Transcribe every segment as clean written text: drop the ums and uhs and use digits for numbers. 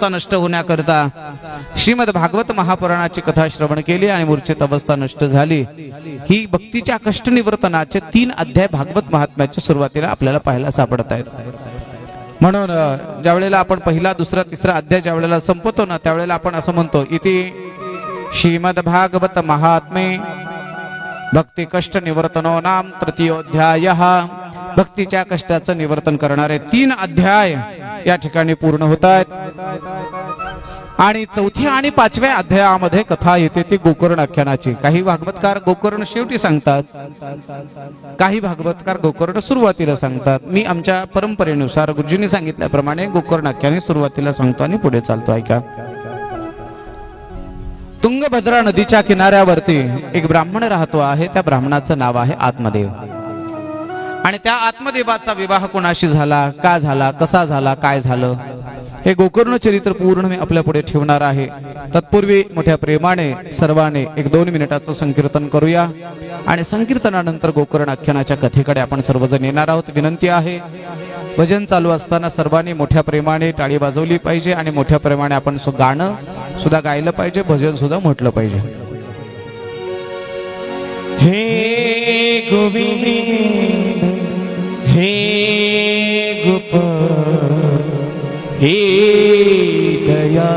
अवस्था नष्ट होण्याकरिता श्रीमद भागवत महापुराणाची कथा श्रवण केली आणि मूर्छित अवस्था नष्ट झाली। ही भक्तीच्या कष्ट निवर्तनाचे 3 अध्याय भागवत महात्म्याच्या सुरुवातीला आपल्याला पाहायला सापडत आहेत। म्हणून ज्या वेळेला आपण पहिला दुसरा तिसरा अध्याय ज्या वेळेला संपवतो ना त्यावेळेला आपण असं म्हणतो इति श्रीमद भागवत महात्मे भक्ती कष्ट निवर्तनो नाम तृतीयोध्यायः। भक्तीच्या कष्टाचं निवर्तन करणारे 3 अध्याय या ठिकाणी पूर्ण होत आहेत आणि 4थ्या आणि 5व्या अध्यायामध्ये कथा येते ती गोकर्ण आख्यानाची। काही भागवतकार गोकर्ण शेवटी सांगतात, काही भागवतकार गोकर्ण सुरुवातीला सांगतात। मी आमच्या परंपरेनुसार गुरुजींनी सांगितल्याप्रमाणे गोकर्ण आख्याने सुरुवातीला सांगतो आणि पुढे चालतो। ऐका, तुंगभद्रा नदीच्या किनाऱ्यावरती एक ब्राह्मण राहतो आहे। त्या ब्राह्मणाचं नाव आहे आत्मदेव आणि त्या आत्मदेवाचा विवाह कोणाशी झाला, का झाला, कसा झाला, काय झालं हे गोकर्ण चरित्र पूर्ण मी आपल्या पुढे ठेवणार आहे। तत्पूर्वी मोठ्या प्रेमाने सर्वांनी 1-2 मिनिटाचं संकीर्तन करूया आणि संकीर्तनानंतर गोकर्ण आख्यानाच्या कथेकडे आपण सर्वजण येणार आहोत। विनंती आहे भजन चालू असताना सर्वांनी मोठ्या प्रेमाने टाळी वाजवली पाहिजे आणि मोठ्या प्रेमाने आपण गाणं सुद्धा गायलं पाहिजे, भजन सुद्धा म्हटलं पाहिजे। हे गोविंद हे गोपाल हे दया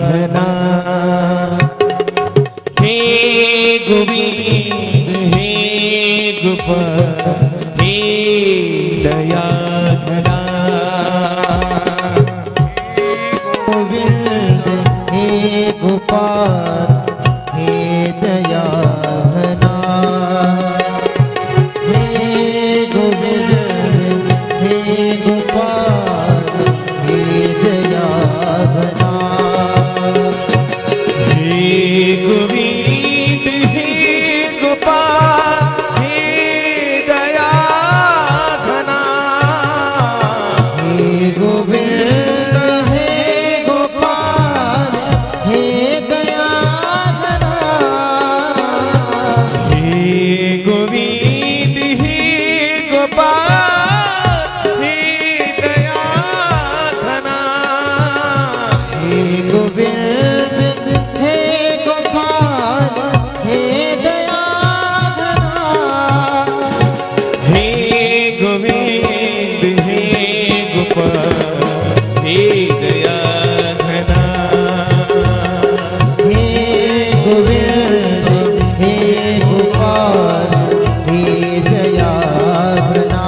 घना, हे गोविंद हे गोपाल हे दया घना, गोविंद हे गोपाल हे दया घना, हे गोविंद हे गोपाल हे दया घना, हे गोविंद हे गोपाल हे दया घना, हे गोविंद हे गोपाल हे दया घना, हे गोविंद हे गोपाल हे दया घना, हे गोविंद हे गोपाल हे दया घना, हे गोविंद हे गोपाल हे दया घना, हे गोविंद हे गोपाल हे दया घना।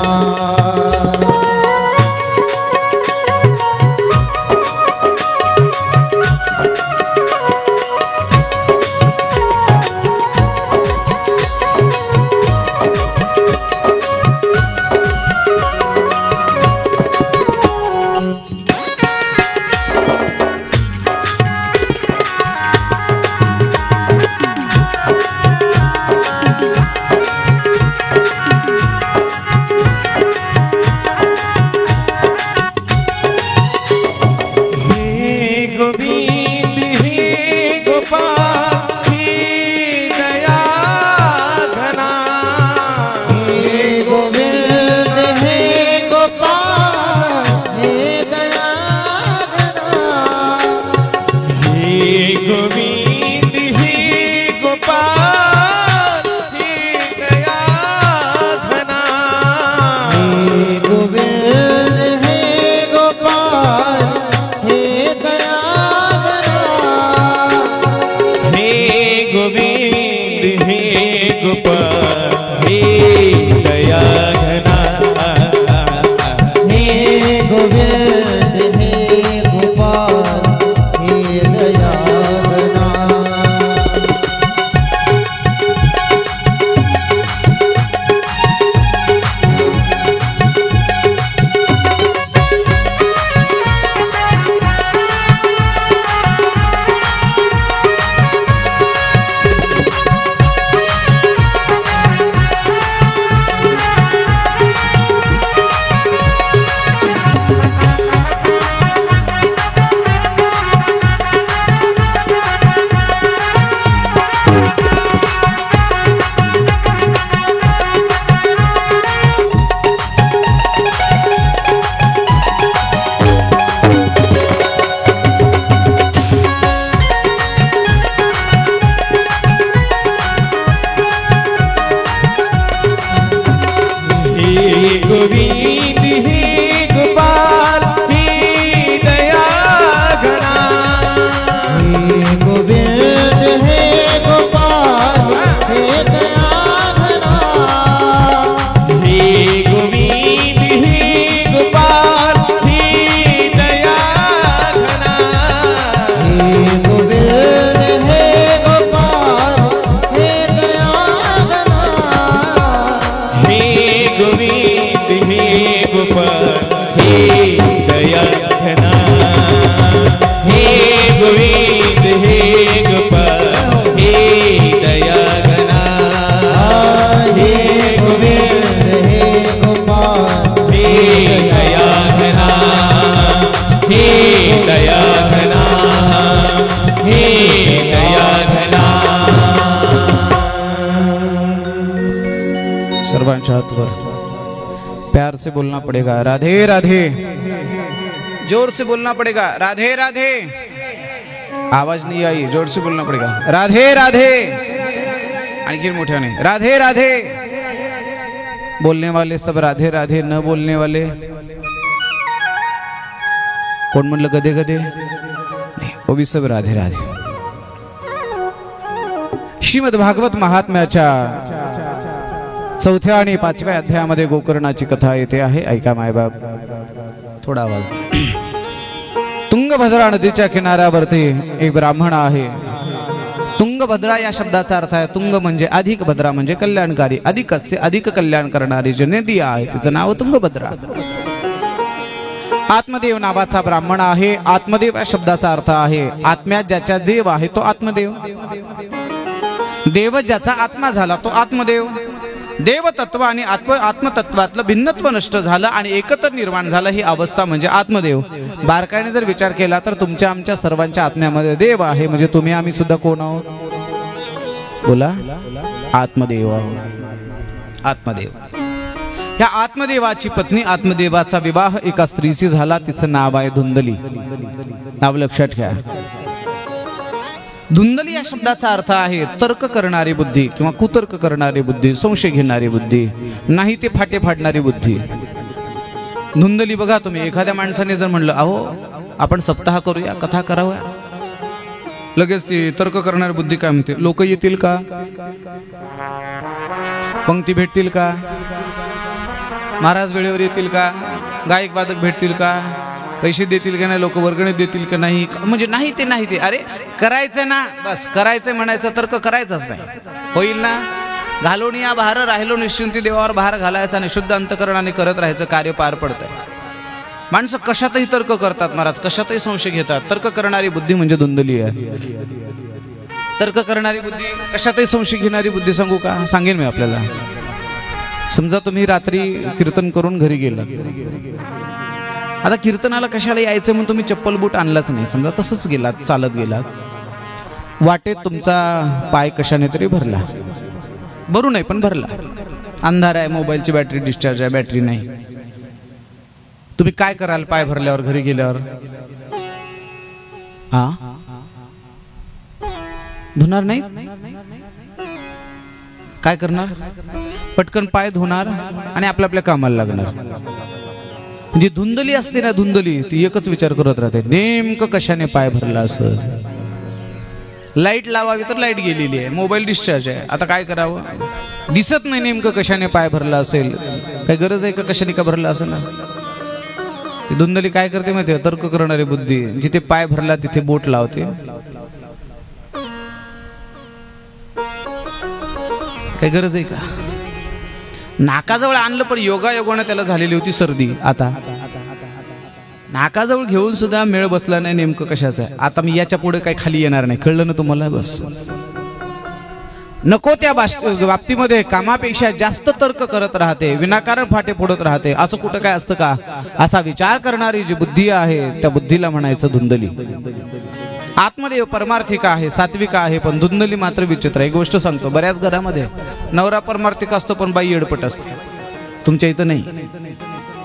हे गोविंद हे गोपाल हे दया घना, हे गोविंद हे गोपाल हे दया घना, हे गोविंद हे गोपाल हे दया घना, हे गोविंद हे गोपाल हे दया कोणाच्या हातवर. प्यार से बोलना पड़ेगा, राधे राधे. जोर से बोलना पड़ेगा, राधे राधे. आवाज नहीं आई, जोर से बोलना पड़ेगा, राधे राधे. आणखी मोठ्याने, राधे राधे. बोलने वाले सब राधे राधे, न बोलने वाले कोण म्हणलं गधे गधे, नाही, वो भी सब राधे राधे. श्रीमद भागवत महात्म्याच्या 4थ्या आणि 5व्या अध्यायामध्ये गोकर्णाची कथा येते आहे. ऐका मायबाप, थोडा आवाज. तुंगभद्रा नदीच्या किनाऱ्यावरती एक ब्राह्मण आहे. तुंगभद्रा या शब्दाचा अर्थ आहे, तुंग म्हणजे अधिक, भद्रा म्हणजे कल्याणकारी, अधिकस्य अधिक कल्याण करणारी जी नदी आहे तिचं नाव तुंगभद्रा. आत्मदेव नावाचा ब्राह्मण आहे. आत्मदेव या शब्दाचा अर्थ आहे आत्म्यात ज्याचा देव आहे तो आत्मदेव. देव ज्याचा आत्मा झाला तो आत्मदेव. देवतत्व आणि आत्मतत्वातलं भिन्नत्व नष्ट झालं आणि एकत्र निर्माण झालं ही अवस्था म्हणजे आत्मदेव. बारकाईने जर विचार केला तर तुमच्या आमच्या सर्वांच्या आत्म्यामध्ये देव आहे, म्हणजे तुम्ही आम्ही सुद्धा कोण आहोत? बोला, आत्मदेव आहोत. आत्मदेव. ह्या आत्मदेवाची पत्नी, आत्मदेवाचा विवाह एका स्त्रीशी झाला, तिचं नाव आहे धुंदली. नाव लक्षात घ्या. धुंदली या शब्दाचा अर्थ आहे तर्क करणारी बुद्धी किंवा कुतर्क करणारी बुद्धी, संशय घेणारी बुद्धी, नाही ते फाटे फाडणारी बुद्धी. धुंदली बघा तुम्ही, एखाद्या माणसाने जर म्हणलं अहो आपण सप्ताह करूया, कथा कराव्या, लगेच ती तर्क करणारी बुद्धी काय म्हणते, लोक येतील का, पंक्ती भेटतील का, महाराज वेळेवर येतील का, गायक वादक भेटतील का, पैसे देतील का नाही, लोक वर्गणी देतील का नाही, म्हणजे नाही ते नाही ते. अरे करायचं ना, बस करायचं म्हणायचं, तर्क करायचंच नाही. होईल ना, घालून या भार राहिलो निश्चिंती, देवावर भार घालायचा आणि शुद्ध अंतकरणाने करत राहायचं, कार्य पार पडतंय. माणसं कशातही तर्क करतात महाराज, कशातही संशय घेतात. तर्क करणारी बुद्धी म्हणजे धुंदली आहे. तर्क करणारी बुद्धी, कशातही संशय घेणारी बुद्धी. सांगू का, सांगेन मी आपल्याला. समजा तुम्ही रात्री कीर्तन करून घरी गेला, आता कीर्तनाला कशाला यायचं म्हणून तुम्ही चप्पल बूट आणलाच नाही, समजा तसंच गेलात, चालत गेलात, वाटेत तुमचा पाय कशाने तरी भरला, भरू नाही पण भरला, अंधार आहे, मोबाईलची बॅटरी डिस्चार्ज आहे, बॅटरी नाही, तुम्ही काय कराल पाय भरल्यावर, घरी गेल्यावर? हा, धुणार नाही, काय करणार? पटकन पाय धुणार आणि आपल्या आपल्या कामाला लागणार. जी धुंदली असते ना, धुंदली, ती एकच विचार करत राहते, नेमकं कशाने पाय भरला असं. लाईट लावावी तर लाईट गेलेली आहे, मोबाईल डिस्चार्ज आहे, आता काय करावं, दिसत नाही नेमकं कशाने पाय भरला असेल, काही गरज आहे का कशाने का भरला असेल ना. ती धुंदली काय करते माहिती आहे, तर्क करणारी बुद्धी, जिथे पाय भरला तिथे बोट लावते. काही गरज आहे का? नाकाजवळ आणलं पण योगायोगाने त्याला झालेली होती सर्दी, आता नाकाजवळ घेऊन सुद्धा मेळ बसला नाही नेमकं कशाचा. आता मी याच्या पुढे काही खाली येणार नाही, कळलं ना तुम्हाला? बस नको त्या बाबतीमध्ये कामापेक्षा जास्त तर्क करत राहते, विनाकारण फाटे फोडत राहते. असं कुठं काय असतं का? असा विचार करणारी जी बुद्धी आहे त्या बुद्धीला म्हणायचं धुंदली. आत्मदेव परमार्थिक आहे, सात्विक आहे, पण धुंदली मात्र विचित्र आहे. गोष्ट सांगतो, बऱ्याच घरामध्ये नवरा परमार्थिक असतो पण बाई येडपट असते. तुमच्या इथं नाही,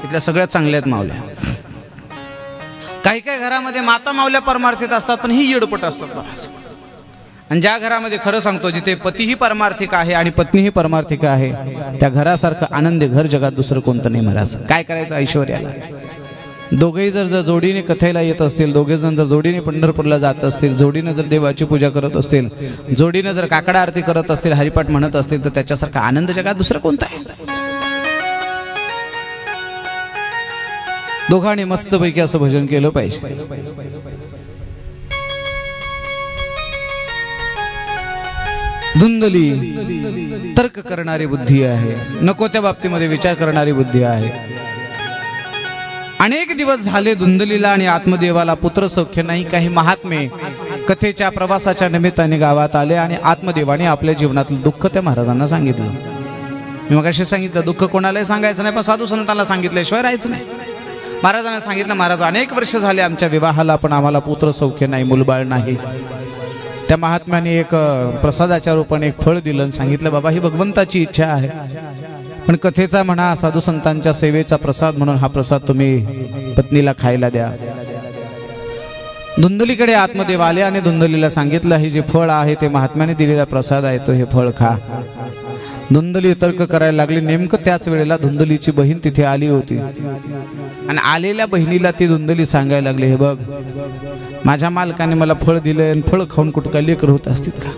इथल्या सगळ्यात चांगल्या आहेत मावल्या. काही काही घरामध्ये माता मावल्या परमार्थिक असतात पण ही येडपट असतात बऱ्याच. आणि ज्या घरामध्ये खरं सांगतो जिथे पतीही परमार्थिक आहे आणि पत्नीही परमार्थिक आहे त्या घरासारखं आनंदी घर जगात दुसरं कोणतं नाही महाराज. काय करायचं ऐश्वर्याला? दोघेही जर जोडीने कथेला येत असतील, दोघे जण जर जोडीने पंढरपूरला जात असतील, जोडीने जर देवाची पूजा करत असतील, जोडीने जर काकडा आरती करत असतील, हरिपाठ म्हणत असतील, तर त्याच्यासारखा आनंद जगात दुसरा कोणता आहे? दोघांनी मस्तपैकी असं भजन केलं पाहिजे. धुंदली तर्क करणारी बुद्धी आहे, नको त्या बाबतीमध्ये विचार करणारी बुद्धी आहे. अनेक दिवस झाले धुंदलीला आणि आत्मदेवाला पुत्र सौख्य नाही. काही महात्मे कथेच्या प्रवासाच्या निमित्ताने गावात आले आणि आत्मदेवाने आपल्या जीवनातलं दुःख त्या महाराजांना सांगितलं. मी मगाशी सांगितलं, दुःख कोणालाही सांगायचं नाही, पण साधू संतांना सांगितल्याशिवाय राहायचं नाही. महाराजांना सांगितलं, महाराज अनेक वर्ष झाले आमच्या विवाहाला, पण आम्हाला पुत्र सौख्य नाही, मुलबाळ नाही. त्या महात्म्याने एक प्रसादाच्या रूपाने एक फळ दिलं आणि सांगितलं, बाबा ही भगवंताची इच्छा आहे, पण कथेचा म्हणा, साधू संतांच्या सेवेचा प्रसाद म्हणून हा प्रसाद तुम्ही पत्नीला खायला द्या. धुंदलीकडे आत्मदेव आले आणि धुंदलीला सांगितलं, हे जे फळ आहे ते महात्म्याने दिलेला प्रसाद आहे, तो हे फळ खा. धुंदली तर्क करायला लागली. नेमकं त्याच वेळेला धुंदलीची बहीण तिथे आली होती आणि आलेल्या बहिणीला ती धुंदली सांगायला लागली, हे बघ, माझ्या मालकाने मला फळ दिलंय आणि फळ खाऊन कुठं काय लेकर होत असतील का?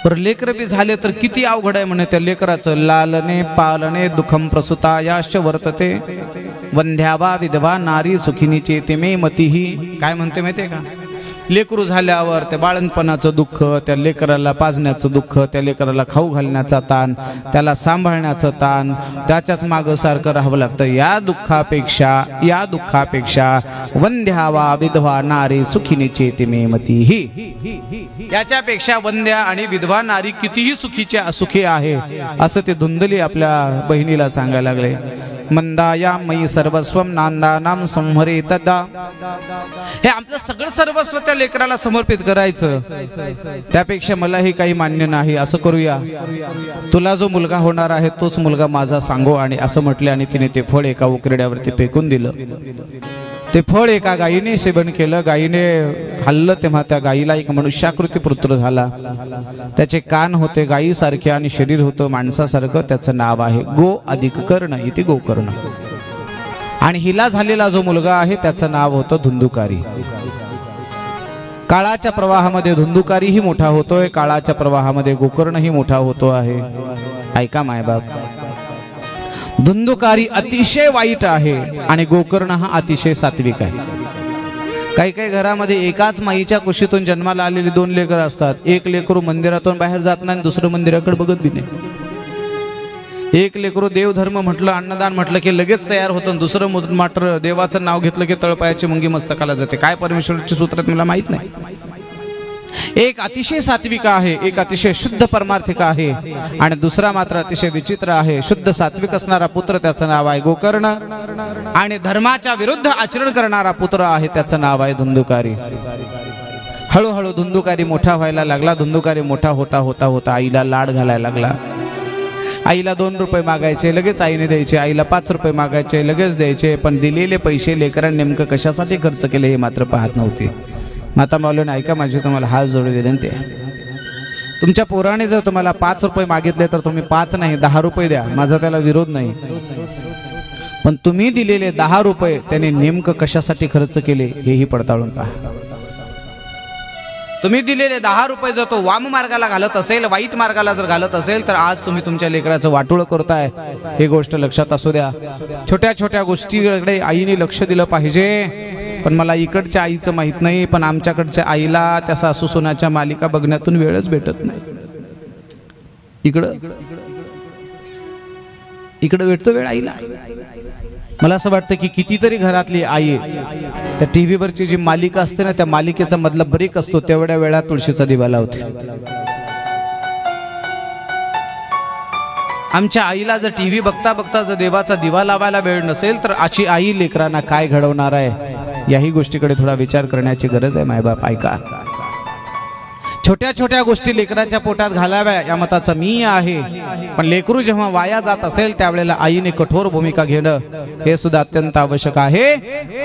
पर लेकर बी झाले तर किती अवघड आहे म्हणे त्या लेकराचं. लालने पालने दुःखम प्रसूता याश्च वर्तते वंध्यावा विधवा नारी सुखिनी चेते मे मतीही. काय म्हणते माहितीये का? लेकरू झाल्यावर त्या बाळणपणाचं दुःख, त्या लेकराला पाजण्याचं दुःख, त्या लेकराला खाऊ घालण्याचा ताण, त्याला सांभाळण्याचं ताण, त्याच्याच मागं सारखं राहावं लागतं. या दुःखापेक्षा वंध्यावा विधवा नारी सुखिनी चेते मे मतीही, याच्यापेक्षा वंध्या आणि विधवा नारी कितीही सुखी आहे असं ते धुंदली आपल्या बहिणीला सांगायला लागले. मंदाया मयी सर्वस्वम नांदानाम संहरे तदा. हे आपलं सगळं सर्वस्व त्या लेकराला समर्पित करायचं, त्यापेक्षा मला हे काही मान्य नाही. असं करूया, तुला जो मुलगा होणार आहे तोच मुलगा माझा सांगो. आणि असं म्हटले आणि तिने ते फळ एका उकरड्यावरती फेकून दिलं. ते फळ एका गायीने सेवन केलं. गायीने खाल्लं तेव्हा त्या गायीला एक मनुष्याकृती पुत्र झाला. त्याचे कान होते गायीसारखे आणि शरीर होतं माणसासारखं. त्याचं नाव आहे गो अधिक कर्ण इति गोकर्ण. आणि हिला झालेला जो मुलगा आहे त्याचं नाव होतं धुंदुकारी. काळाच्या प्रवाहामध्ये धुंदुकारीही मोठा होतोय, काळाच्या प्रवाहामध्ये गोकर्णही मोठा होतो आहे. ऐका मायबाप, धुंदुकारी अतिशय वाईट आहे आणि गोकर्ण हा अतिशय सात्विक आहे. काही काही घरामध्ये एकाच माईच्या कुशीतून जन्माला आलेली दोन लेकर असतात. एक लेकरू मंदिरातून बाहेर जात नाही, दुसरं मंदिराकडे बघत बी नाही. एक लेकरू देवधर्म म्हटलं, अन्नदान म्हटलं की लगेच तयार होतं, दुसरं मात्र देवाचं नाव घेतलं की तळपायाची मुंगी मस्तकाला जाते. काय परमेश्वराची सूत्रात मला माहित नाही. एक अतिशय सात्विक आहे, एक अतिशय शुद्ध परमार्थिक आहे आणि दुसरा मात्र अतिशय विचित्र आहे. शुद्ध सात्विक असणारा पुत्र त्याचं नाव आहे गोकर्ण आणि धर्माच्या विरुद्ध आचरण करणारा पुत्र आहे त्याचं नाव आहे धुंदुकारी. हळूहळू धुंदुकारी मोठा व्हायला लागला. धुंदुकारी मोठा होता होता होता आईला लाड घालायला लागला. आईला 2 रुपये मागायचे लगेच आईने द्यायचे, आईला 5 रुपये मागायचे लगेच द्यायचे. पण दिलेले पैसे लेकरांनी नेमकं कशासाठी खर्च केले हे मात्र पाहत नव्हते. माता माऊलीने ऐका, माझी तुम्हाला हात जोडून विनंती आहे, तुमच्या पोराने जर तुम्हाला 5 रुपये मागितले तर तुम्ही 5 नाही 10 रुपये द्या, माझा त्याला विरोध नाही. पण तुम्ही दिलेले 10 रुपये त्याने नेमकं कशासाठी खर्च केले हेही पडताळून पहा. तुम्ही दिलेले 10 रुपये जर तो वाम मार्गाला घालत असेल, वाईट मार्गाला जर घालत असेल तर आज तुम्ही तुमच्या लेकराचं वाटोळं करताय. ही गोष्ट लक्षात असू द्या. छोट्या छोट्या गोष्टीकडे आईने लक्ष दिलं पाहिजे. पण मला इकडच्या आईचं माहित नाही, पण आमच्याकडच्या आईला त्या सासू सोनाच्या मालिका बघण्यातून वेळच भेटत नाही. इकडं भेटतो वेळ आईला. मला असं वाटतं की कितीतरी घरातली आई त्या टीव्हीवरची जी मालिका असते ना, त्या मालिकेचा मधला ब्रेक असतो तेवढ्या वेळा तुळशीचा दिवा लावते. आमच्या आईला जर टीव्ही बघता बघता जर देवाचा दिवा लावायला वेळ नसेल तर अशी आई लेकरांना काय घडवणार आहे, याही गोष्टीकडे थोडा विचार करण्याची गरज आहे. मायबाप ऐका, छोट्या छोट्या गोष्टी लेकराच्या पोटात घालाव्या या मताचा मी आहे. पण लेकरू जेव्हा वाया जात असेल त्यावेळेला आईने कठोर भूमिका घेणं हे सुद्धा अत्यंत आवश्यक आहे.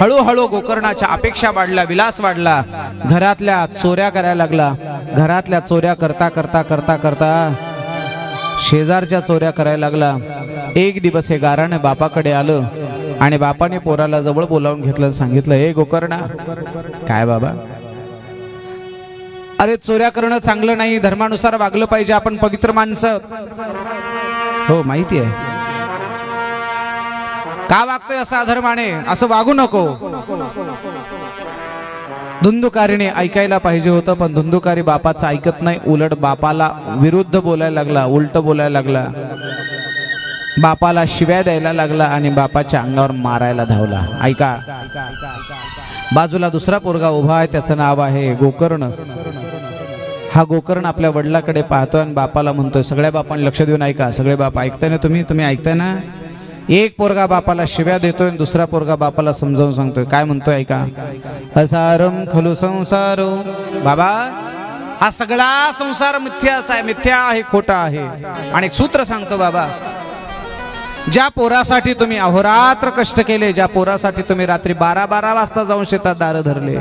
हळूहळू गोकर्णाच्या अपेक्षा वाढल्या, विलास वाढला, घरातल्या चोऱ्या करायला लागला. घरातल्या चोऱ्या करता करता करता करता शेजारच्या चोऱ्या करायला लागला. एक दिवस हे गाराने बापाकडे आलं आणि बापाने पोराला जवळ बोलावून घेतलं, सांगितलं, हे गोकर्णा, काय बाबा, अरे चोऱ्या करणं चांगलं नाही, धर्मानुसार वागलं पाहिजे, आपण पवित्र माणसं. हो माहिती आहे, का वागतोय असं अधर्माने, असं वागू नको. धुंदुकारीने ऐकायला पाहिजे होतं, पण धुंदुकारी बापाचं ऐकत नाही, उलट बापाला विरुद्ध बोलायला लागला, उलट बोलायला लागला, बापाला शिव्या द्यायला लागला आणि बापाच्या अंगावर मारायला धावला. ऐका, बाजूला दुसरा पोरगा उभा आहे, त्याचं नाव आहे गोकर्ण. हा गोकर्ण आपल्या वडिलाकडे पाहतोय आणि बापाला म्हणतोय, सगळ्या बापांनी लक्ष देऊन ऐका, सगळे बाप ऐकताय ना, तुम्ही ऐकताय ना. एक पोरगा बापाला शिव्या देतोय आणि दुसरा पोरगा बापाला समजावून सांगतोय. काय म्हणतोय ऐका, असारम खलु संसारो, बाबा हा सगळा संसार मिथ्याचा आहे, मिथ्या आहे, खोटा आहे. आणि एक सूत्र सांगतो बाबा, ज्या पोरासाठी तुम्ही अहोरात्र कष्ट केले, ज्या पोरासाठी तुम्ही रात्री 12-12 वाजता जाऊन शेतात दारं धरले,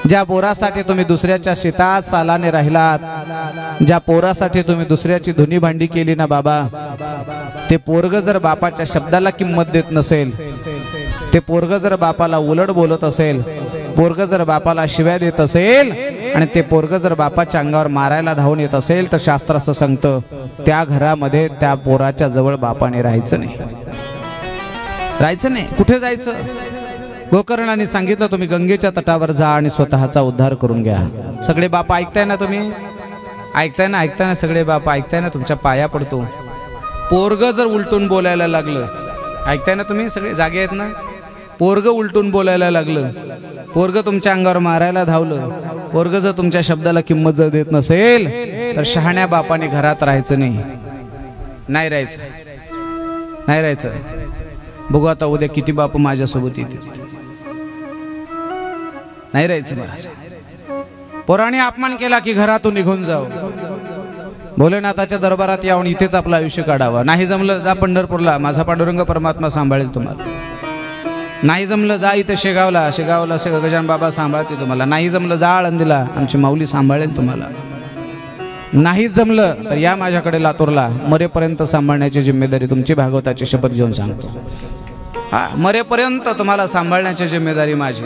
ज्या पोरासाठी तुम्ही दुसऱ्याच्या शेतात सालाने राहिलात, ज्या पोरासाठी तुम्ही दुसऱ्याची धुनी भांडी केली ना बाबा, ते पोरग जर बापाच्या शब्दाला किंमत देत नसेल, ते पोरग जर बापाला उलट बोलत असेल, पोरग जर बापाला शिव्या देत असेल आणि ते पोरग जर बापाच्या अंगावर मारायला धावून येत असेल, तर शास्त्र असं सांगतं त्या घरामध्ये त्या पोराच्या जवळ बापाने राहायचं नाही. राहायचं नाही. कुठे जायचं? गोकर्णाने सांगितलं तुम्ही गंगेच्या तटावर जा आणि स्वतःचा उद्धार करून घ्या. सगळे बाप ऐकताय ना? तुम्ही ऐकताय ना? सगळे बाप ऐकताय ना? तुमच्या पाया पडतो. पोरग जर उलटून बोलायला लागलं, ऐकताय ना? तुम्ही सगळे जागे आहेत ना? पोरग उलटून बोलायला लागलं, पोरग तुमच्या अंगावर मारायला धावलं, पोरग जर तुमच्या शब्दाला किंमत जर देत नसेल, तर शहाण्या बापाने घरात राहायचं नाही. नाही राहायचं. बघू आता उद्या किती बाप माझ्यासोबत येतील. नाही राहायचं. महाराज पोराने अपमान केला की घरातून निघून जाऊ. भोलेनाथाच्या दरबारात यावून इथेच आपलं आयुष्य काढावं. नाही जमलं जा पंढरपूरला, माझा पांडुरंग परमात्मा सांभाळेल तुम्हाला. नाही जमलं जा इथे शेगावला गजानन बाबा सांभाळते तुम्हाला. नाही जमलं जा आळंदीला, आमची माऊली सांभाळेल तुम्हाला. नाही जमलं तर या माझ्याकडे लातूरला, मरेपर्यंत सांभाळण्याची जिम्मेदारी तुमची. भागवताची शपथ घेऊन सांगतो. हा, मरेपर्यंत तुम्हाला सांभाळण्याची जिम्मेदारी माझी.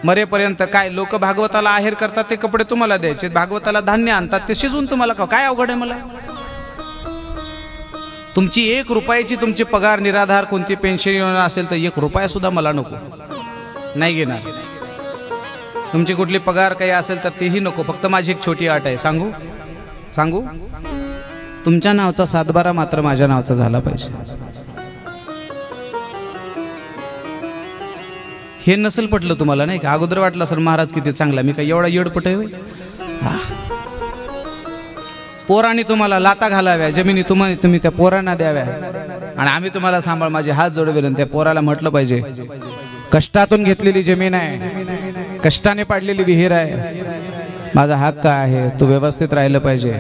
मरेपर्यंत काय लोक भागवताला आहेर करतात ते कपडे तुम्हाला द्यायचे, भागवताला धान्य आणतात ते शिजवून तुम्हाला काय अवघड आहे? मला तुमची 1 रुपयाची तुमची पगार निराधार कोणती पेन्शन योजना असेल तर 1 रुपया सुद्धा मला नको. नाही घेणार. तुमची कुठली पगार काही असेल तर तेही नको. फक्त माझी एक छोटी अट आहे. सांगू तुमच्या नावाचा 7-12 मात्र माझ्या नावाचा झाला पाहिजे. हे नसेल पटलं तुम्हाला नाही का? अगोदर वाटलं सर महाराज किती चांगला, मी काय एवढा येडपट आहे? पोरांनी तुम्हाला लाता घालाव्या, जमिनी तुम्ही त्या पोरांना द्याव्या आणि आम्ही तुम्हाला सांभाळ. माझे हात जोडवेल. त्या पोराला म्हटलं पाहिजे कष्टातून घेतलेली जमीन आहे, कष्टाने पाडलेली विहीर आहे, माझा हक्क आहे, तू व्यवस्थित राहिलं पाहिजे.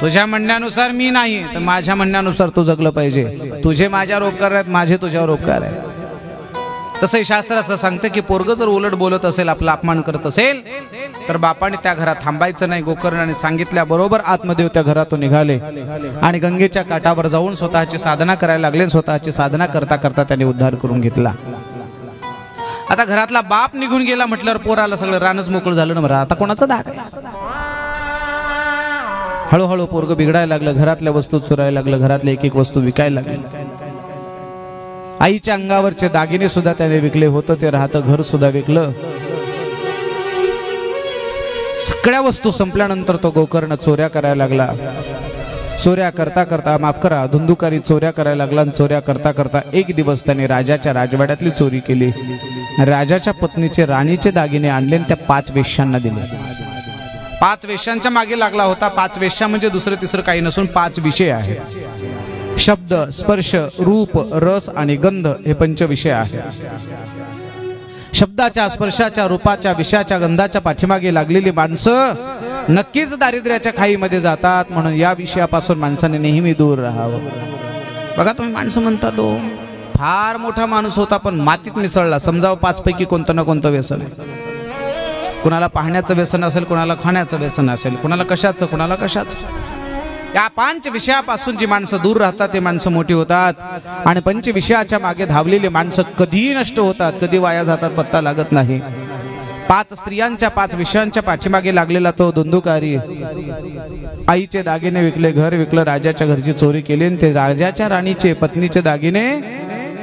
तुझ्या म्हणण्यानुसार मी नाही तर माझ्या म्हणण्यानुसार तू जगलं पाहिजे. तुझे माझ्यावर उपकार आहेत, माझे तुझ्यावर उपकार आहे. तसंही शास्त्र असं सांगतं की पोरग जर उलट बोलत असेल, आपला अपमान करत असेल, तर बापाने त्या घरात थांबायचं नाही. गोकर्णाने सांगितल्याबरोबर आत्मदेव त्या घरातून निघाले आणि गंगेच्या काठावर जाऊन स्वतःची साधना करायला लागले. स्वतःची साधना करता करता त्यांनी उद्धार करून घेतला. आता घरातला बाप निघून गेला म्हटल्यावर पोराला सगळं रानच मोकळ झालं ना. बरं आता कोणाचा दाग आहे? हळूहळू पोरग बिघडायला लागलं, घरातल्या वस्तू चोरायला लागलं, घरातल्या एक वस्तू विकायला लागली. आईच्या अंगावरचे दागिने सुद्धा त्याने विकले होतं, ते राहतं घर सुद्धा विकलं. सगळ्या वस्तू संपल्यानंतर तो गोकर्ण चोऱ्या करायला लागला. चोऱ्या करता करता धुंदुकारी चोऱ्या करायला लागला. चोऱ्या करता करता एक दिवस त्याने राजाच्या राजवाड्यातली चोरी केली. राजाच्या पत्नीचे राणीचे दागिने आणले आणि त्या 5 वेश्यांना दिले. 5 वेश्यांच्या मागे लागला होता. 5 वेश्या म्हणजे दुसरं तिसरं काही नसून 5 विषय आहेत. शब्द, स्पर्श, रूप, रस आणि गंध हे 5 विषय आहेत. शब्दाच्या, स्पर्शाच्या, रूपाच्या, विषयाच्या, गंधाच्या पाठीमागे लागलेली माणसं नक्कीच दारिद्र्याच्या खाईमध्ये जातात. म्हणून या विषयापासून माणसाने नेहमी दूर राहावं. बघा तुम्ही माणसं म्हणता तो फार मोठा माणूस होता पण मातीत मिसळला. समजावं 5 पैकी कोणतं ना कोणतं व्यसन आहे. कुणाला पाहण्याचं व्यसन असेल, कुणाला खाण्याचं व्यसन असेल, कुणाला कशाचं. या 5 विषयापासून जी माणसं दूर राहतात ते माणसं मोठी होतात. आणि 5 विषयाच्या मागे धावलेली माणसं कधी नष्ट होतात, कधी वाया जातात, पत्ता लागत नाही. 5 स्त्रियांच्या 5 विषयांच्या पाठीमागे लागलेला तो धुंदुकारी आईचे दागिने विकले, घर विकलं, राजाच्या घरची चोरी केली आणि ते राजाच्या राणीचे पत्नीचे दागिने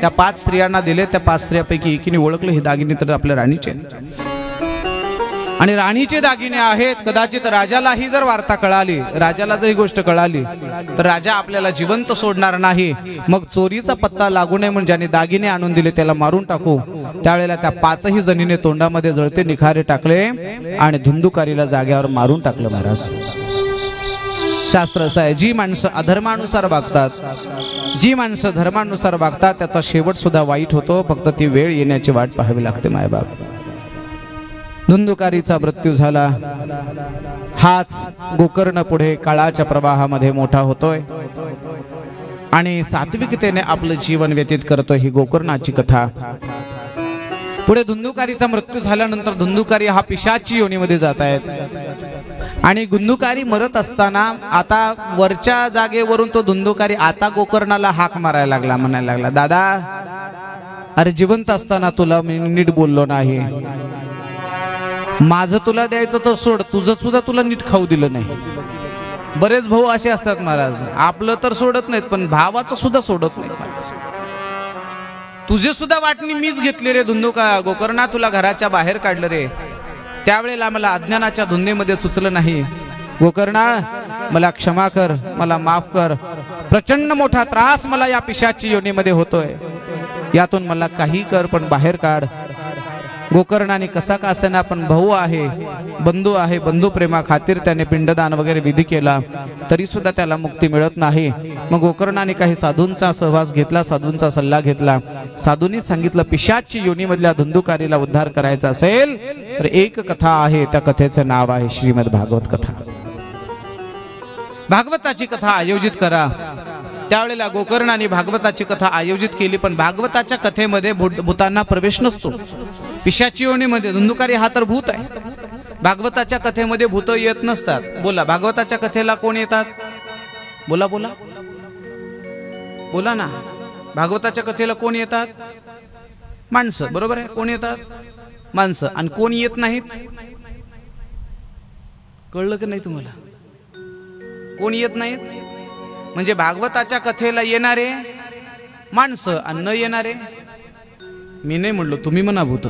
त्या 5 स्त्रियांना दिले. त्या 5 स्त्रियापैकी एकीने ओळखलं हे दागिने तर आपल्या राणीचे आणि राणीचे दागिने आहेत. कदाचित राजालाही जर वार्ता कळाली, राजाला जर ही गोष्ट कळाली तर राजा आपल्याला जिवंत सोडणार नाही. मग चोरीचा पत्ता लागू नये म्हणून ज्याने दागिने आणून दिले त्याला मारून टाकू. त्यावेळेला त्या 5ही जणीने तोंडामध्ये जळते निखारे टाकले आणि धुंदुकारीला जाग्यावर मारून टाकलं. महाराज शास्त्र असं आहे, जी माणसं अधर्मानुसार वागतात, जी माणसं धर्मानुसार वागतात त्याचा शेवट सुद्धा वाईट होतो. फक्त ती वेळ येण्याची वाट पाहावी लागते. मायबाप धुंदुकारीचा मृत्यू झाला. हाच गोकर्ण पुढे काळाच्या प्रवाहामध्ये मोठा होतोय. आणि सात्विकतेने आपलं जीवन व्यतीत करतो ही गोकर्णाची कथा. पुढे धुंदुकारीचा मृत्यू झाल्यानंतर धुंदुकारी हा पिशाची योनीमध्ये जात आहेत आणि धुंदुकारी मरत असताना आता वरच्या जागेवरून तो धुंदुकारी आता गोकर्णाला हाक मारायला लागला, म्हणायला लागला, दादा अरे जिवंत असताना तुला मी नीट बोललो नाही, माझं तुला द्यायचं तर सोड, तुझं सुद्धा तुला नीट खाऊ दिलं नाही. बरेच भाऊ असे असतात महाराज, आपलं तर सोडत नाहीत पण भावाचं सुद्धा सोडत नाहीत महाराज. तुझे सुद्धा वाटणी मीच घेतली रे धुंदुका, गोकर्णा तुला घराच्या बाहेर काढलं रे, त्यावेळेला मला अज्ञानाच्या धुंदीमध्ये सुचलं नाही. गोकर्णा मला क्षमा कर, मला माफ कर, प्रचंड मोठा त्रास मला या पिशाची योनीमध्ये होतोय, यातून मला काही कर पण बाहेर काढ. गोकर्णाने कसा का असेना पण भाऊ आहे, बंधू आहे, बंधू प्रेमा खातीर त्याने पिंडदान वगैरे विधी केला, तरी सुद्धा त्याला मुक्ती मिळत नाही. मग गोकर्णाने काही साधूंचा सहवास घेतला, साधूंचा सल्ला घेतला. साधूंनी सांगितलं पिशाची योनीमधल्या धुंदुकारीला उद्धार करायचा असेल तर एक कथा आहे, त्या कथेचं नाव आहे श्रीमद भागवत कथा. भागवताची कथा आयोजित करा. त्यावेळेला गोकर्णाने भागवताची कथा आयोजित केली, पण भागवताच्या कथेमध्ये भूतांना प्रवेश नसतो. पिशाची योनीमध्ये धुंदुकारी हा तर भूत आहे, भागवताच्या कथेमध्ये भूत येत नसतात. बोला भागवताच्या कथेला कोण येतात? बोला बोला बोला ना. भागवताच्या कथेला कोण येतात? माणसं. बरोबर आहे, कोण येतात? माणसं. आणि कोण येत नाहीत? कळलं की नाही तुम्हाला? कोण येत नाहीत म्हणजे भागवताच्या कथेला येणारे माणसं आणि न येणारे, मी नाही म्हणलो तुम्ही म्हणा भूत.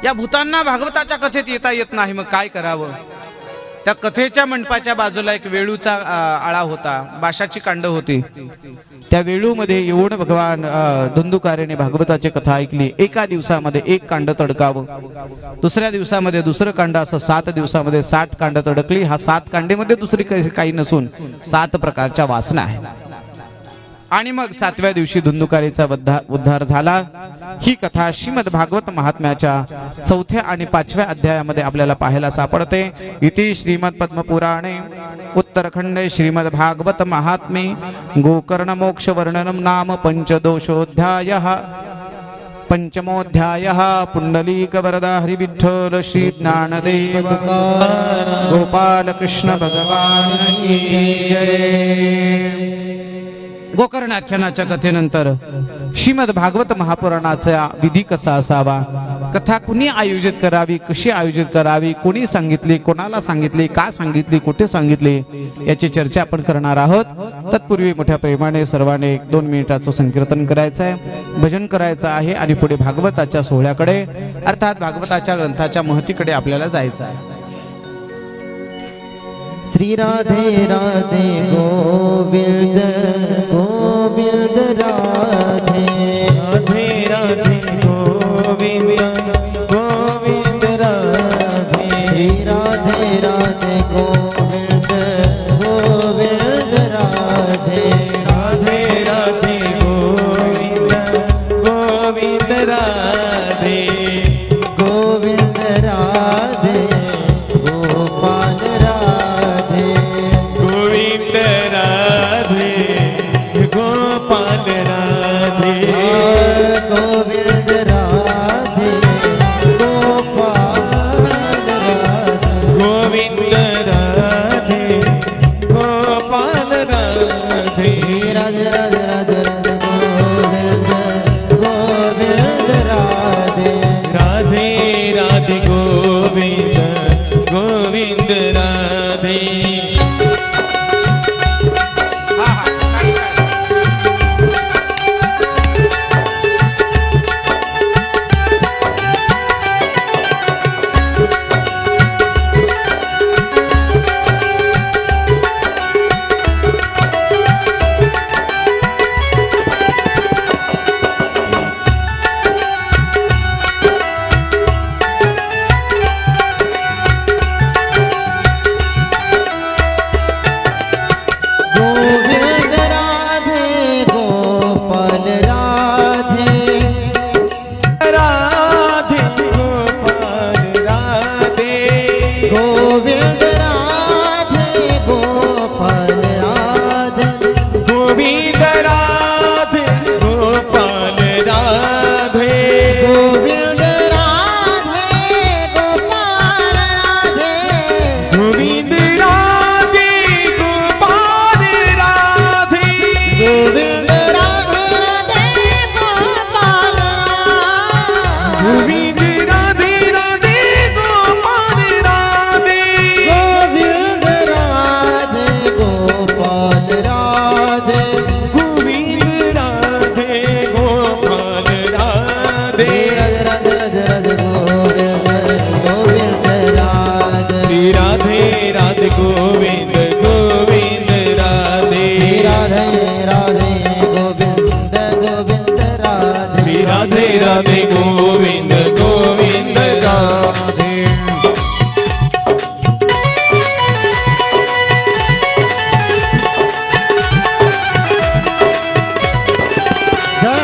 या भूतांना भागवताच्या कथेत येता येत नाही, मग काय करावं? त्या कथेच्या मंडपाच्या बाजूला एक वेळूचा आळा होता, बाशाची कांड होती. त्या वेळूमध्ये येऊन भगवान धुंदुकारीने भागवताची कथा ऐकली. एका दिवसामध्ये एक कांड तडकावं, दुसऱ्या दिवसामध्ये दुसरं कांड, असं 7 दिवसामध्ये 7 कांड तडकली. हा 7 कांडेमध्ये दुसरी काही नसून 7 प्रकारच्या वासना आहेत. आणि मग 7व्या दिवशी धुंदुकारीचा उद्धार झाला. ही कथा श्रीमद भागवत महात्म्याच्या 4थ्या आणि 5व्या अध्यायामध्ये आपल्याला पाहायला सापडते. इति श्रीमद पद्मपुराणे उत्तरखंडे श्रीमद भागवत महात्मे गोकर्ण मोक्ष वर्णनम नाम पंचदोषोऽध्यायः. पंचमोऽध्यायः. पुंडलीक वरदा हरि विठ्ठल श्री ज्ञानदेव गोपाल कृष्ण भगवान की जय. गोकर्णाख्यानाच्या कथेनंतर श्रीमद भागवत महापुराणाचा विधी कसा असावा, कथा कुणी आयोजित करावी, कशी आयोजित करावी, कोणी सांगितली, कोणाला सांगितली, का सांगितली, कुठे सांगितली, याची चर्चा आपण करणार आहोत. तत्पूर्वी मोठ्या प्रेमाने सर्वांनी 1-2 मिनिटाचं संकीर्तन करायचं आहे, भजन करायचं आहे आणि पुढे भागवताच्या सोहळ्याकडे अर्थात भागवताच्या ग्रंथाच्या महतीकडे आपल्याला जायचं आहे. श्री राधे राधे गोविंद गोविंद राधे राधे राधे गोविंद गोविंद राधे. श्री राधे राधे गोविंद गोविंद राधे. राधे राधे गोविंद गोविंद राधे. गोविंद राधे गोपाल राधे. गोविंद राधे गोविंद राधे राधे गोपाल राधे गोविंद राधे गोपाल राधे गोविंद राधे गोपाल राधे राधे राधे राधे गोविंद गोविंद राधे श्री राधे राधे गोविंद गोविंद राधे राधे राधे गोविंद गोविंद राधे श्री राधे राधे गोविंद गोविंद राधे जय हो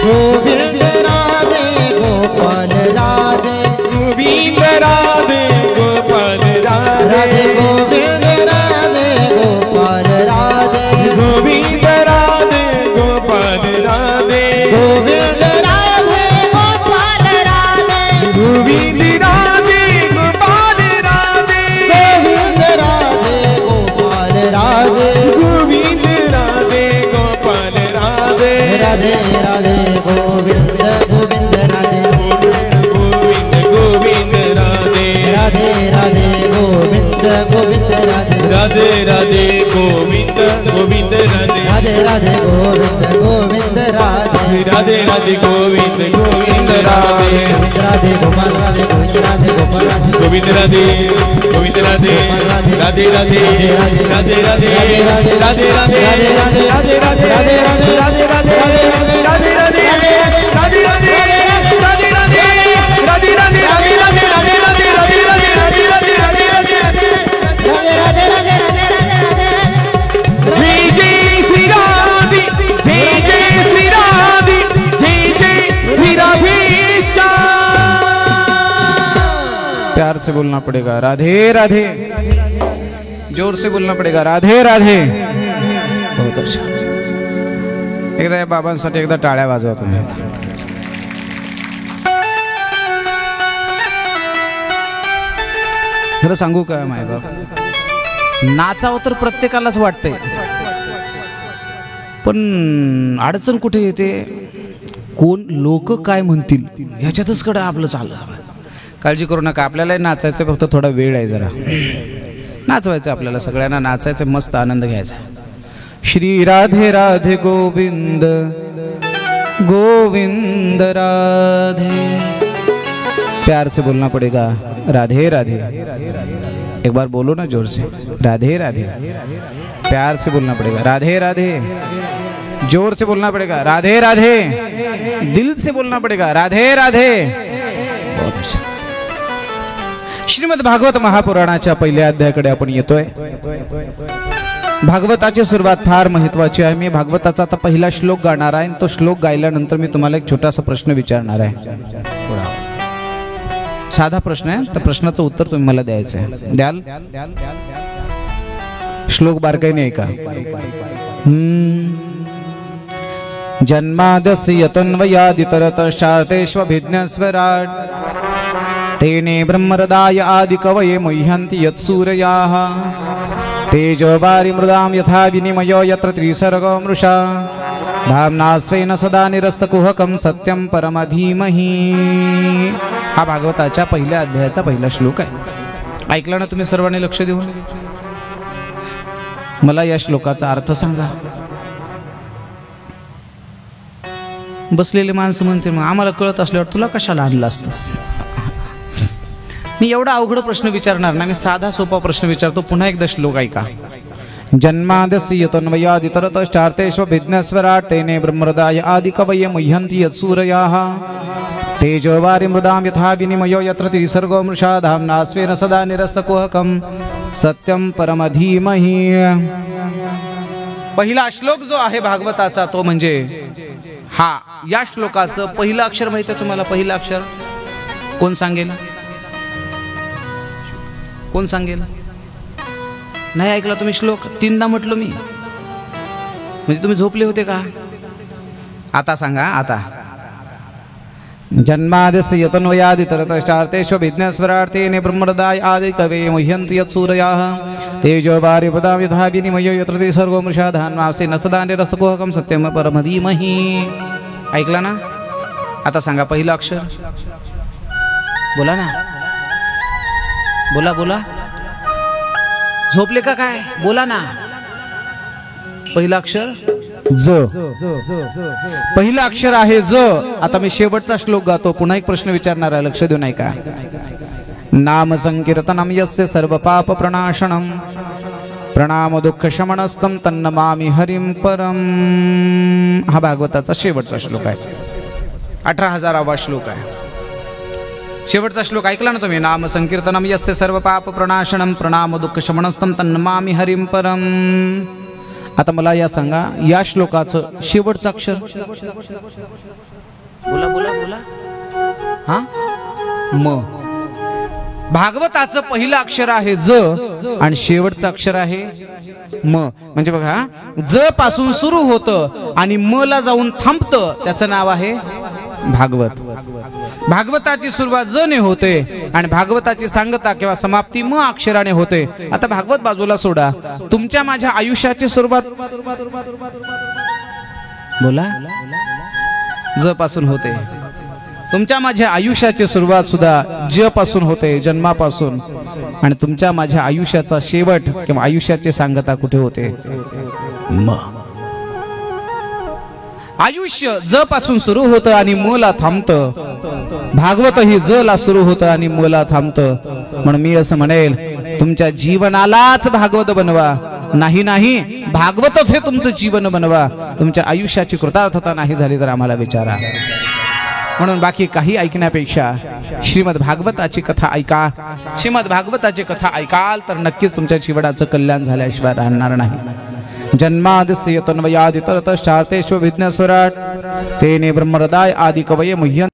गोविंद राधे गोपाल राधे गोविंद राधे गोपाल राधे राधे गोविंद राधे गोपाल राधे गोविंद राधे गोपाल राधे गोविंद राधे गोपाल राधे गोविंद राधे गोपाल राधे गोविंद राधे गोपाल राधे गोविंद राधे गोपाल राधे राधे राधे गोविंद गोविंद राधे गोविंद गोविंद राधे राधे राधे गोविंद गोविंद राधे राधे राधे गोविंद गोविंद राधे राधे राधे गोविंद गोविंद राधे राधे राधे गोविंद गोविंद राधे गोविंद राधे गोपाल राधे गोविंद राधे गोपाल राधे गोविंद राधे गोविंद राधे राधे राधे राधे राधे राधे राधे राधे राधे राधे राधे राधे राधे राधे राधे राधे राधे प्यार से बोलना पड़ेगा राधे राधे, जोर से बोलना पड़ेगा राधे राधे. बहुत अच्छा. एकदा या बाबांसाठी एकदा टाळ्या वाजवा तुम्ही. खरं सांगू काय माय बाप, नाचावं तर प्रत्येकालाच वाटतंय, पण अडचण कुठे येते, कोण लोक काय म्हणतील ह्याच्यातच कडे आपलं चाललं. काळजी करू नका, आपल्याला नाचायचं, फक्त थोडा वेळ आहे, जरा नाचवायचं आपल्याला, सगळ्यांना नाचायचं, मस्त आनंद घ्यायचा. श्री राधे राधे गोविंद गोविंद राधे. प्यार से बोलना पड़ेगा राधे राधे. एक बार बोलो ना जोर से, राधे राधे. प्यार से बोलना पड़ेगा राधे राधे, जोर से बोलना पड़ेगा राधे राधे, दिल से बोलना पड़ेगा राधे राधे. बहुत अच्छा. श्रीमद भागवत महापुराणाच्या पहिल्या अध्यायाकडे आपण येतोय. भागवताची सुरुवात फार महत्वाची आहे. मी भागवताचा आता पहिला श्लोक गाणार आहे. तो श्लोक गायल्यानंतर मी तुम्हाला एक छोटासा प्रश्न विचारणार आहे. थोडा साधा प्रश्न आहे, त्या प्रश्नाचं उत्तर तुम्ही मला द्यायचं आहे. द्याल? श्लोक बारकाईने ऐका. जन्मादस्य तन्वयादितरतश्चार्तेष्वभिज्ञस्वराट् तेने ब्रह्मरदाय आदिकवये मुह्यन्ति यत्सूरयाः तेजोवारि मृदां यथा विनिमयो यत्र त्रिसर्गो मृषा धाम्ना स्वेन सदा निरस्तकुहकं सत्यं परमधीमहि. हा भागवताच्या पहिल्या अध्यायाचा पहिला श्लोक आहे. ऐकला ना तुम्ही सर्वांनी लक्ष देऊन? मला या श्लोकाचा अर्थ सांगा. बसलेले माणसं म्हणते, मग आम्हाला कळत असल्यावर तुला कशाला आणलं असतं? मी एवढा अवघड प्रश्न विचारणार ना, मी साधा सोपा प्रश्न विचारतो. पुन्हा एकदा श्लोक ऐका. जन्मादस्य तन्वयादितरतश्चार्तेष्वभिज्ञस्वराट् तेने ब्रह्महृदाय आदिकवये मुह्यन्ति यत्सूरयाः तेजोवारि मृदां यथा विनिमयो यत्र त्रिसर्गो मृषा धाम्ना स्वेन सदा निरस्तकुहकं सत्यं परमधीमहि. पहिला श्लोक जो आहे भागवताचा तो म्हणजे हा या श्लोकाचं पहिलं अक्षर माहिती आहे तुम्हाला? पहिलं अक्षर कोण सांगेल? कोण सांगेल? नाही ऐकला तुम्ही श्लोक? 3दा म्हटलो मी, म्हणजे तुम्ही झोपले होते का? आता सांगा. आता जन्मादिस्य यतन्वयादितरतश्चार्तेषु विघ्नेश्वरार्तेने ब्रह्महृदाय आदि कवे मुह्यन्ति यत्सूरयाः तेजो वारिपदा विधा विनिमयो यत्र ते सर्वो मृषा धान्वासे नसदान्यरस्तकोहकं सत्यम परम धीमहि. ऐकला ना? आता सांगा पहिलं अक्षर. बोला ना, बोला बोला. झोपले का काय? बोला ना. पहिलं अक्षर ज. पहिलं अक्षर आहे ज. आता मी शेवटचा श्लोक गातो, पुन्हा एक प्रश्न विचारणार आहे, लक्ष देऊ नाही का? नाम संकीर्तनम यस्य सर्व पाप प्रणाशनम प्रणाम दुःख शमनस्तम तन्नमामि हरिम परम. हा भागवताचा शेवटचा श्लोक आहे, 18,000वा श्लोक आहे. शेवटचा श्लोक ऐकला ना तुम्ही? नाम संकीर्तनम यस्य सर्व पाप प्रणाशनम प्रणाम दुःख शमनस्तम तन्नमामि हरिम परम. आता मला या सांगा, या श्लोकाचं शेवटचं अक्षर. बोला बोला बोला. हा म. भागवताचं पहिलं अक्षर आहे ज आणि शेवटचं अक्षर आहे म. म्हणजे बघा, ज पासून सुरू होतं आणि म ला जाऊन थांबतं, त्याचं नाव आहे भागवत. भागवताची सुरुवात ज ने होते आणि भागवताची सांगता किंवा समाप्ती म अक्षराने होते. आता भागवत बाजूला सोडा, तुमच्या माझ्या आयुष्याची सुरुवात बोला ज पासून होते. तुमच्या माझ्या आयुष्याची सुरुवात सुद्धा ज पासून होते, जन्मापासून. आणि तुमच्या माझ्या आयुष्याचा शेवट किंवा आयुष्याची सांगता कुठे होते? म. आयुष्य ज पासून सुरू होतं आणि म ला थांबतं. भागवत ही ज ला सुरू होतं आणि म ला थांबतं. म्हणून मी असं म्हणेल, तुमच्या जीवनालाच भागवत बनवा. नाही नाही, भागवतच हे तुमचं जीवन बनवा. तुमच्या आयुष्याची कृतार्थता नाही झाली तर आम्हाला विचारा. म्हणून बाकी काही ऐकण्यापेक्षा श्रीमद भागवताची कथा ऐका. श्रीमद भागवताची कथा ऐकाल तर नक्कीच तुमच्या जीवनाचं कल्याण झाल्याशिवाय राहणार नाही. जन्मादिस्य यतन्वयादितरतश्चार्तेषु विघ्नेश्वरात् तेने ब्रह्महृदाय आदि कवये मुह्यन्ति